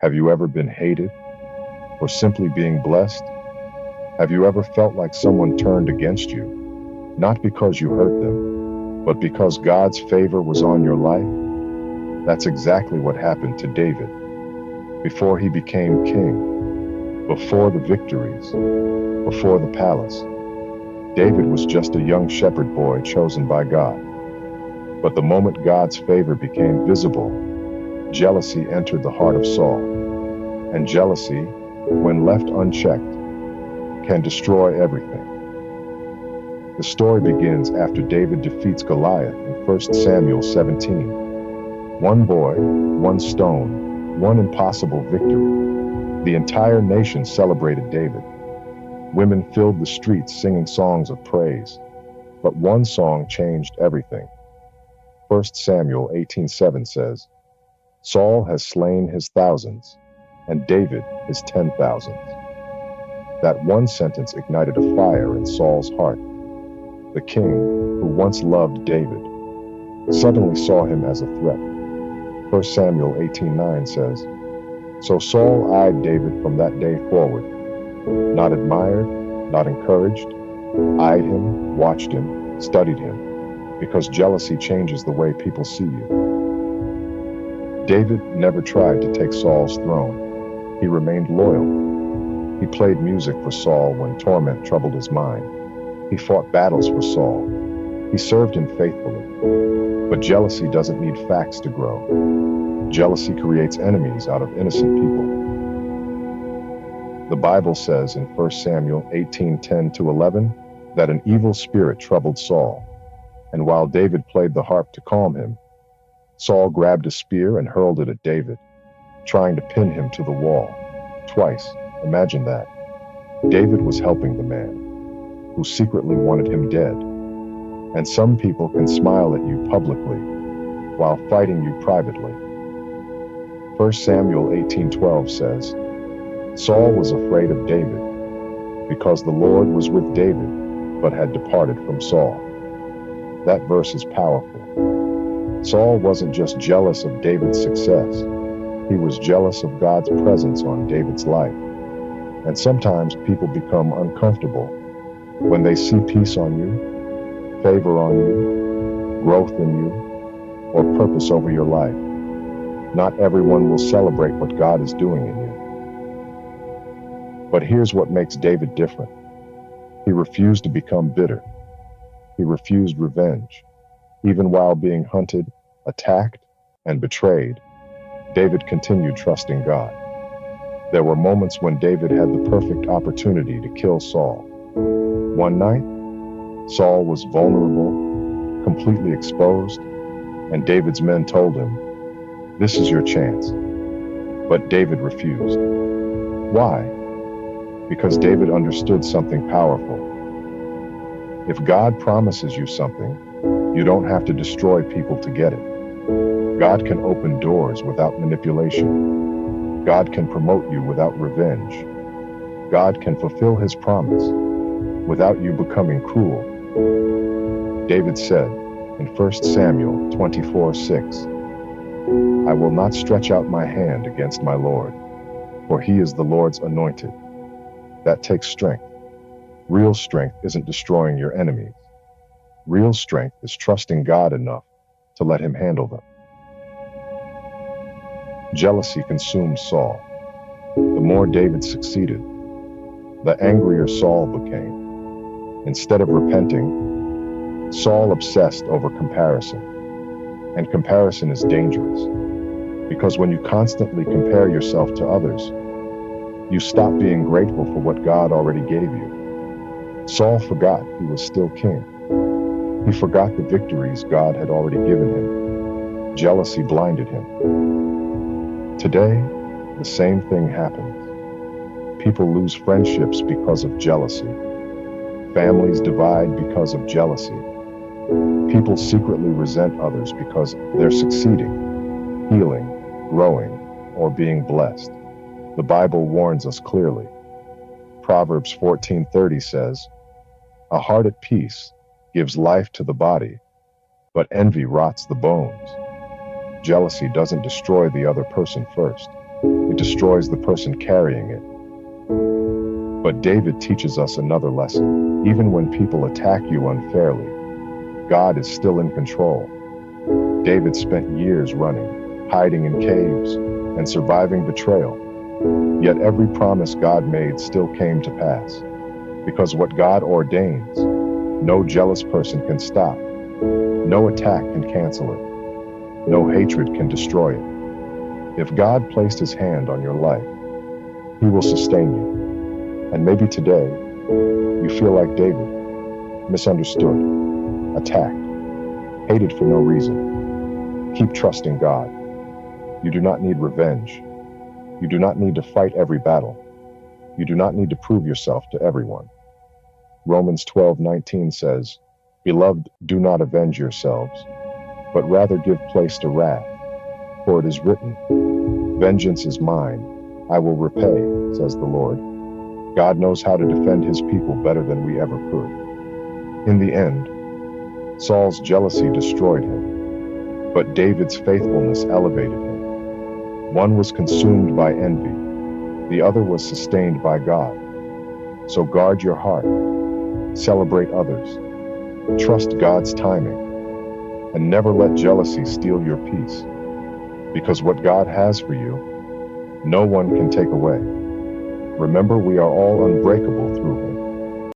Have you ever been hated or simply being blessed? Have you ever felt like someone turned against you, not because you hurt them, but because God's favor was on your life? That's exactly what happened to David. Before he became king, before the victories, before the palace, David was just a young shepherd boy chosen by God. But the moment God's favor became visible, jealousy entered the heart of Saul. And jealousy, when left unchecked, can destroy everything. The story begins after David defeats Goliath in 1 Samuel 17. One boy, one stone, one impossible victory. The entire nation celebrated David. Women filled the streets singing songs of praise. But one song changed everything. 1 Samuel 18:7 says, Saul has slain his thousands, and David his 10,000s. That one sentence ignited a fire in Saul's heart. The king, who once loved David, suddenly saw him as a threat. 1 Samuel 18:9 says, So Saul eyed David from that day forward, not admired, not encouraged, eyed him, watched him, studied him, because jealousy changes the way people see you. David never tried to take Saul's throne. He remained loyal. He played music for Saul when torment troubled his mind. He fought battles for Saul. He served him faithfully. But jealousy doesn't need facts to grow. Jealousy creates enemies out of innocent people. The Bible says in 1 Samuel 18:10-11 that an evil spirit troubled Saul, and while David played the harp to calm him, Saul grabbed a spear and hurled it at David, trying to pin him to the wall. Twice. Imagine that. David was helping the man who secretly wanted him dead. And some people can smile at you publicly while fighting you privately. 1 Samuel 18:12 says, Saul was afraid of David because the Lord was with David but had departed from Saul. That verse is powerful. Saul wasn't just jealous of David's success. He was jealous of God's presence on David's life. And sometimes people become uncomfortable when they see peace on you, favor on you, growth in you, or purpose over your life. Not everyone will celebrate what God is doing in you. But here's what makes David different. He refused to become bitter. He refused revenge. Even while being hunted, attacked, and betrayed, David continued trusting God. There were moments when David had the perfect opportunity to kill Saul. One night, Saul was vulnerable, completely exposed, and David's men told him, This is your chance. But David refused. Why? Because David understood something powerful. If God promises you something, you don't have to destroy people to get it. God can open doors without manipulation. God can promote you without revenge. God can fulfill his promise without you becoming cruel. David said in 1 Samuel 24:6, I will not stretch out my hand against my Lord, for he is the Lord's anointed. That takes strength. Real strength isn't destroying your enemies. Real strength is trusting God enough to let him handle them. Jealousy consumed Saul. The more David succeeded, the angrier Saul became. Instead of repenting, Saul obsessed over comparison. And comparison is dangerous, because when you constantly compare yourself to others, you stop being grateful for what God already gave you. Saul forgot he was still king. He forgot the victories God had already given him. Jealousy blinded him. Today, the same thing happens. People lose friendships because of jealousy. Families divide because of jealousy. People secretly resent others because they're succeeding, healing, growing, or being blessed. The Bible warns us clearly. Proverbs 14:30 says, A heart at peace gives life to the body, but envy rots the bones. Jealousy doesn't destroy the other person first. It destroys the person carrying it. But David teaches us another lesson. Even when people attack you unfairly, God is still in control. David spent years running, hiding in caves, and surviving betrayal. Yet every promise God made still came to pass. Because what God ordains, no jealous person can stop. No attack can cancel it. No hatred can destroy it. If God placed his hand on your life, he will sustain you. And maybe today, you feel like David, misunderstood, attacked, hated for no reason. Keep trusting God. You do not need revenge. You do not need to fight every battle. You do not need to prove yourself to everyone. Romans 12:19 says, "Beloved, do not avenge yourselves, but rather give place to wrath. For it is written, 'Vengeance is mine, I will repay,' says the Lord." God knows how to defend his people better than we ever could. In the end, Saul's jealousy destroyed him, but David's faithfulness elevated him. One was consumed by envy, the other was sustained by God. So guard your heart, celebrate others, trust God's timing, and never let jealousy steal your peace. Because what God has for you, no one can take away. Remember, we are all unbreakable through him.